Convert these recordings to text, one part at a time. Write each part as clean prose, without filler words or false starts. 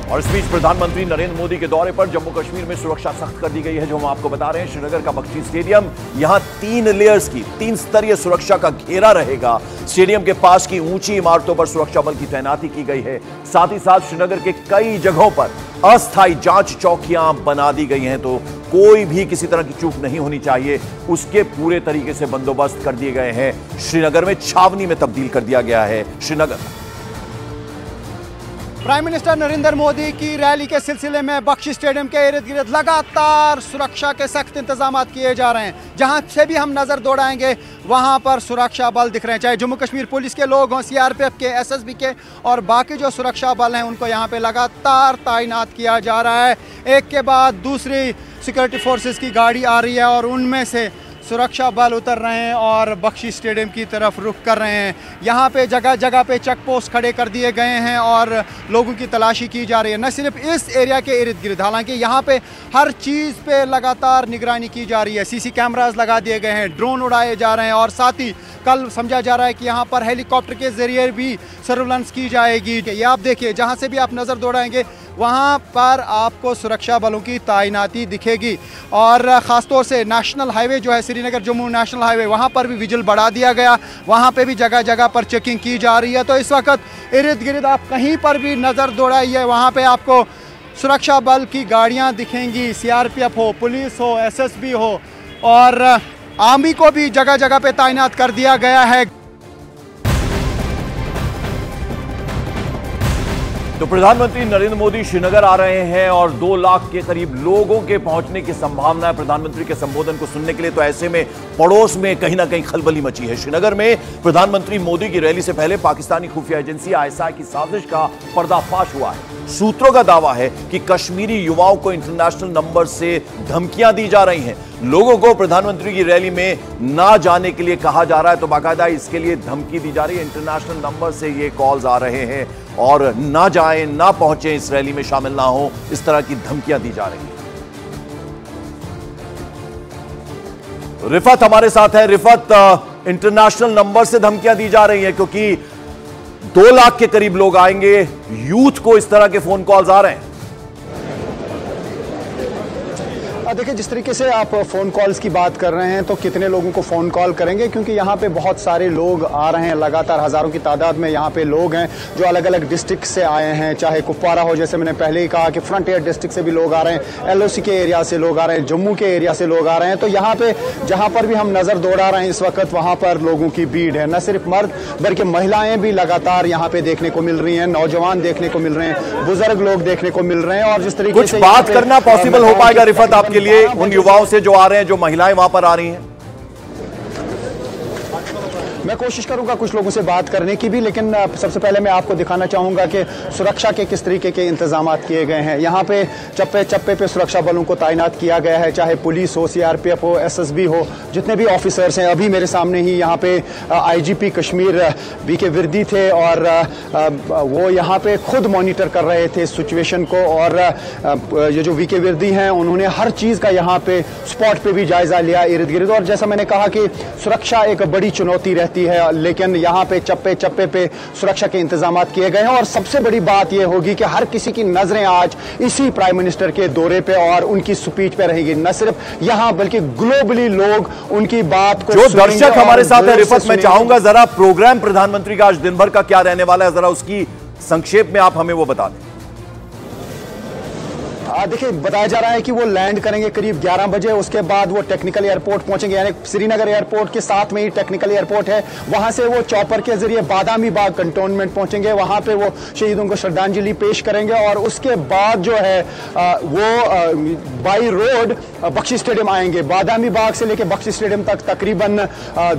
और इस बीच प्रधानमंत्री नरेंद्र मोदी के दौरे पर जम्मू कश्मीर में सुरक्षा सख्त कर दी गई है, जो हम आपको बता रहे हैं। श्रीनगर का बख्शी स्टेडियम, यहां 3 लेयर्स की 3 स्तरीय सुरक्षा का घेरा रहेगा। स्टेडियम के पास की ऊंची इमारतों पर सुरक्षा बल की तैनाती की गई है। साथ ही साथ श्रीनगर के कई जगहों पर अस्थायी जांच चौकियां बना दी गई हैं, तो कोई भी किसी तरह की चूक नहीं होनी चाहिए, उसके पूरे तरीके से बंदोबस्त कर दिए गए हैं। श्रीनगर में छावनी में तब्दील कर दिया गया है श्रीनगर। प्राइम मिनिस्टर नरेंद्र मोदी की रैली के सिलसिले में बख्शी स्टेडियम के इर्द गिर्द लगातार सुरक्षा के सख्त इंतजाम किए जा रहे हैं। जहां से भी हम नजर दौड़ाएंगे वहां पर सुरक्षा बल दिख रहे हैं, चाहे जम्मू कश्मीर पुलिस के लोग हों, सीआरपीएफ के, एसएसबी के और बाकी जो सुरक्षा बल हैं, उनको यहां पे लगातार तैनात किया जा रहा है। एक के बाद दूसरी सिक्योरिटी फोर्सेस की गाड़ी आ रही है और उनमें से सुरक्षा बल उतर रहे हैं और बख्शी स्टेडियम की तरफ रुख कर रहे हैं। यहाँ पे जगह जगह पे चेक पोस्ट खड़े कर दिए गए हैं और लोगों की तलाशी की जा रही है, न सिर्फ इस एरिया के इर्द गिर्द, हालांकि यहाँ पे हर चीज़ पे लगातार निगरानी की जा रही है। सीसी कैमरास लगा दिए गए हैं, ड्रोन उड़ाए जा रहे हैं और साथ ही कल समझा जा रहा है कि यहाँ पर हेलीकॉप्टर के जरिए भी सर्विलांस की जाएगी। ये आप देखिए, जहाँ से भी आप नज़र दौड़ाएंगे वहाँ पर आपको सुरक्षा बलों की तैनाती दिखेगी। और ख़ासतौर से नेशनल हाईवे जो है, श्रीनगर जम्मू नेशनल हाईवे, वहाँ पर भी विजिल बढ़ा दिया गया, वहाँ पे भी जगह जगह पर चेकिंग की जा रही है। तो इस वक्त इर्द गिर्द आप कहीं पर भी नज़र दौड़ाइए, वहाँ पे आपको सुरक्षा बल की गाड़ियाँ दिखेंगी, सीआरपीएफ हो, पुलिस हो, एसएसबी हो और आर्मी को भी जगह जगह पे तैनात कर दिया गया है। तो प्रधानमंत्री नरेंद्र मोदी श्रीनगर आ रहे हैं और 2 लाख के करीब लोगों के पहुंचने की संभावना है प्रधानमंत्री के संबोधन को सुनने के लिए। तो ऐसे में पड़ोस में कहीं ना कहीं खलबली मची है। श्रीनगर में प्रधानमंत्री मोदी की रैली से पहले पाकिस्तानी खुफिया एजेंसी आईएसआई की साजिश का पर्दाफाश हुआ है। सूत्रों का दावा है कि कश्मीरी युवाओं को इंटरनेशनल नंबर से धमकियां दी जा रही हैं। लोगों को प्रधानमंत्री की रैली में ना जाने के लिए कहा जा रहा है, तो बाकायदा इसके लिए धमकी दी जा रही है। इंटरनेशनल नंबर से ये कॉल्स आ रहे हैं और ना जाएं, ना पहुंचे, इस रैली में शामिल ना हो, इस तरह की धमकियां दी जा रही हैं। रिफत हमारे साथ है। रिफत, इंटरनेशनल नंबर से धमकियां दी जा रही हैं क्योंकि 2 लाख के करीब लोग आएंगे, यूथ को इस तरह के फोन कॉल्स आ रहे हैं। देखिए, जिस तरीके से आप फ़ोन कॉल्स की बात कर रहे हैं, तो कितने लोगों को फ़ोन कॉल करेंगे, क्योंकि यहाँ पे बहुत सारे लोग आ रहे हैं, लगातार हज़ारों की तादाद में यहाँ पे लोग हैं जो अलग अलग डिस्ट्रिक्ट से आए हैं। चाहे कुपवारा हो, जैसे मैंने पहले ही कहा कि फ्रंटियर डिस्ट्रिक्ट से भी लोग आ रहे हैं, एलओसी के एरिया से लोग आ रहे हैं, जम्मू के एरिया से लोग आ रहे हैं। तो यहाँ पे जहाँ पर भी हम नज़र दौड़ा रहे हैं इस वक्त, वहाँ पर लोगों की भीड़ है। न सिर्फ मर्द बल्कि महिलाएं भी लगातार यहाँ पे देखने को मिल रही हैं, नौजवान देखने को मिल रहे हैं, बुजुर्ग लोग देखने को मिल रहे हैं। और जिस तरीके से बात करना पॉसिबल हो पाएगा रिफत आपके लिए उन युवाओं से जो आ रहे हैं, जो महिलाएं वहां पर आ रही हैं? मैं कोशिश करूंगा कुछ लोगों से बात करने की भी, लेकिन सबसे पहले मैं आपको दिखाना चाहूंगा कि सुरक्षा के किस तरीके के इंतजाम किए गए हैं। यहाँ पे चप्पे चप्पे पे सुरक्षा बलों को तैनात किया गया है, चाहे पुलिस हो, सीआरपीएफ हो, एसएसबी हो, जितने भी ऑफिसर्स हैं। अभी मेरे सामने ही यहाँ पे आईजीपी कश्मीर बीके विर्दी थे और वो यहाँ पे खुद मॉनिटर कर रहे थे सिचुएशन को। और ये जो बीके विर्दी हैं, उन्होंने हर चीज़ का यहाँ पे स्पॉट पे भी जायजा लिया इर्द गिर्द। और जैसा मैंने कहा कि सुरक्षा एक बड़ी चुनौती रहती है, लेकिन यहाँ पे चप्पे चप्पे पे सुरक्षा के इंतजाम किए गए हैं। और सबसे बड़ी बात यह होगी कि हर किसी की नजरें आज इसी प्राइम मिनिस्टर के दौरे पे और उनकी स्पीच पे रहेगी। न सिर्फ यहाँ बल्कि ग्लोबली लोग उनकी बात को, जो दर्शक हमारे साथ है रिफत, मैं चाहूंगा जरा प्रोग्राम प्रधानमंत्री का आज दिन भर का क्या रहने वाला है, जरा उसकी संक्षेप में आप हमें वो बता दें। देखिए, बताया जा रहा है कि वो लैंड करेंगे करीब 11 बजे। उसके बाद वो टेक्निकल एयरपोर्ट पहुंचेंगे, यानी श्रीनगर एयरपोर्ट के साथ में ही टेक्निकल एयरपोर्ट है। वहां से वो चॉपर के जरिए बादामी बाग कंटोनमेंट पहुंचेंगे, वहां पे वो शहीदों को श्रद्धांजलि पेश करेंगे। और उसके बाद जो है वो बाई रोड बख्शी स्टेडियम आएंगे। बादामी बाग से लेकर बख्शी स्टेडियम तक तकरीबन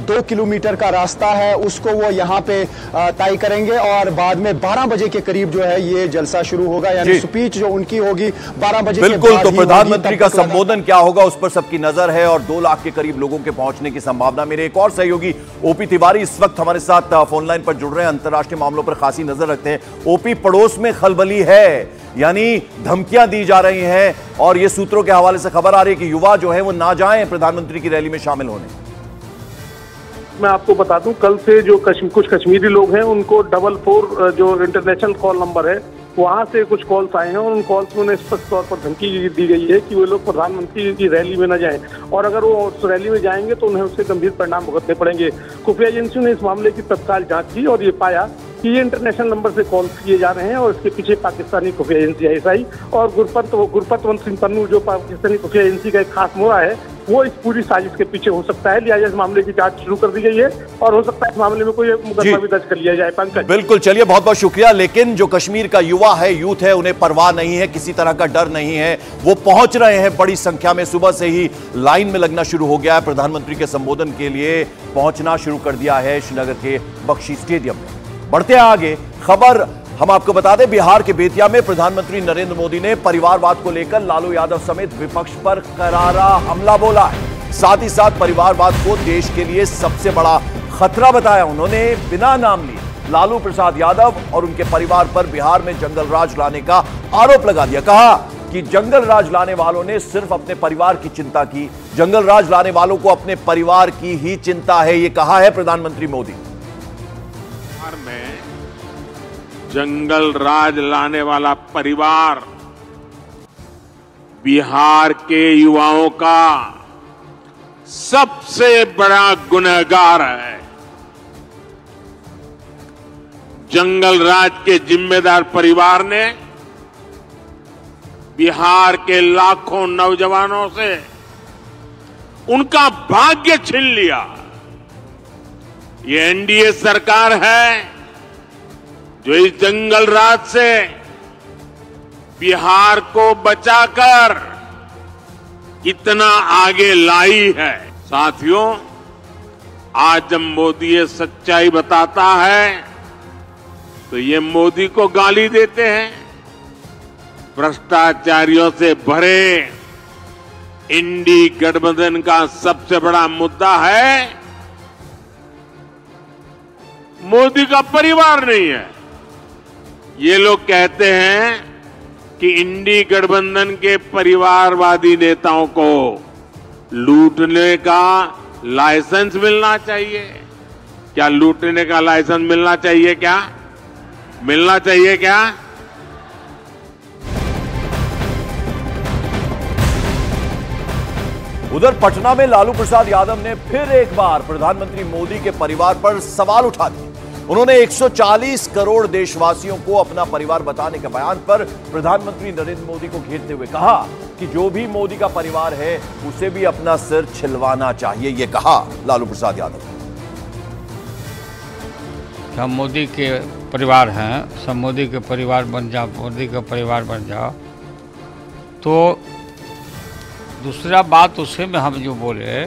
2 किलोमीटर का रास्ता है, उसको वो यहाँ पे तय करेंगे। और बाद में 12 बजे के करीब जो है ये जलसा शुरू होगा, यानी स्पीच जो उनकी होगी 12 बजे। बिल्कुल, तो प्रधानमंत्री का संबोधन क्या होगा उस पर सबकी नजर है और 2 लाख के करीब लोगों के पहुंचने की संभावना। मेरे एक और सहयोगी ओपी तिवारी इस वक्त हमारे साथ फोन लाइन पर जुड़ रहे हैं, अंतर्राष्ट्रीय मामलों पर खासी नजर रखते हैं। ओपी, पड़ोस में खलबली है, यानी धमकियां दी जा रही हैं और ये सूत्रों के हवाले से खबर आ रही है कि युवा जो है वो ना जाएं प्रधानमंत्री की रैली में शामिल होने। मैं आपको बता दूं, कल से जो कुछ कश्मीरी लोग हैं उनको 444 जो इंटरनेशनल कॉल नंबर है वहां से कुछ कॉल्स आए हैं और उन कॉल्स में उन्हें स्पष्ट तौर पर धमकी दी गई है कि वो लोग प्रधानमंत्री की रैली में न जाएं और अगर वो उस रैली में जाएंगे तो उन्हें उससे गंभीर परिणाम भुगतने पड़ेंगे। खुफिया एजेंसियों ने इस मामले की तत्काल जांच की और ये पाया कि ये इंटरनेशनल नंबर से कॉल किए जा रहे हैं और इसके पीछे पाकिस्तानी खुफिया एजेंसी ISI और गुरपतवंत सिंह पन्नू जो पाकिस्तानी खुफिया एजेंसी का एक खास मोहरा है, वो इस पूरी साजिश के पीछे हो सकता है। लिहाजा इस मामले की जांच शुरू कर दी गई है और हो सकता है इस मामले में कोई मुकदमा भी दर्ज कर लिया जाए। पंकज, बिल्कुल, चलिए बहुत बहुत शुक्रिया। लेकिन जो कश्मीर का युवा है, यूथ है, उन्हें परवाह नहीं है, किसी तरह का डर नहीं है, वो पहुंच रहे हैं बड़ी संख्या में। सुबह से ही लाइन में लगना शुरू हो गया है, प्रधानमंत्री के संबोधन के लिए पहुंचना शुरू कर दिया है श्रीनगर के बख्शी स्टेडियम में। बढ़ते हैं आगे, खबर हम आपको बता दें, बिहार के बेतिया में प्रधानमंत्री नरेंद्र मोदी ने परिवारवाद को लेकर लालू यादव समेत विपक्ष पर करारा हमला बोला है। साथ ही साथ परिवारवाद को देश के लिए सबसे बड़ा खतरा बताया। उन्होंने बिना नाम लिए लालू प्रसाद यादव और उनके परिवार पर बिहार में जंगल राज लाने का आरोप लगा दिया। कहा कि जंगल राज लाने वालों ने सिर्फ अपने परिवार की चिंता की, जंगल राज लाने वालों को अपने परिवार की ही चिंता है, यह कहा है प्रधानमंत्री मोदी। में जंगल राज लाने वाला परिवार बिहार के युवाओं का सबसे बड़ा गुनहगार है। जंगल राज के जिम्मेदार परिवार ने बिहार के लाखों नौजवानों से उनका भाग्य छीन लिया। ये NDA सरकार है जो इस जंगल राज से बिहार को बचाकर इतना आगे लाई है। साथियों, आज जब मोदी ये सच्चाई बताता है तो ये मोदी को गाली देते हैं। भ्रष्टाचारियों से भरे इंडी गठबंधन का सबसे बड़ा मुद्दा है मोदी का परिवार नहीं है। ये लोग कहते हैं कि इंडी गठबंधन के परिवारवादी नेताओं को लूटने का लाइसेंस मिलना चाहिए। क्या लूटने का लाइसेंस मिलना चाहिए? क्या मिलना चाहिए? क्या उधर पटना में लालू प्रसाद यादव ने फिर एक बार प्रधानमंत्री मोदी के परिवार पर सवाल उठा दिए। उन्होंने 140 करोड़ देशवासियों को अपना परिवार बताने के बयान पर प्रधानमंत्री नरेंद्र मोदी को घेरते हुए कहा कि जो भी मोदी का परिवार है उसे भी अपना सिर छिलवाना चाहिए, यह कहा लालू प्रसाद यादव ने। हम मोदी के परिवार हैं, सब मोदी के परिवार बन जाओ, मोदी का परिवार बन जाओ। तो दूसरा बात उसे में हम जो बोले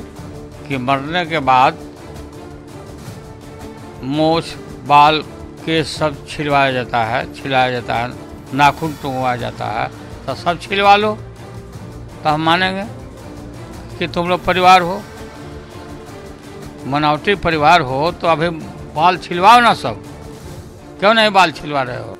कि मरने के बाद मोछ बाल के सब छिलवाया जाता है, नाखून टूंगवाया जाता है, तो सब छिलवा लो तो हम मानेंगे कि तुम लोग परिवार हो, बनावटी परिवार हो। तो अभी बाल छिलवाओ ना सब, क्यों नहीं बाल छिलवा रहे हो?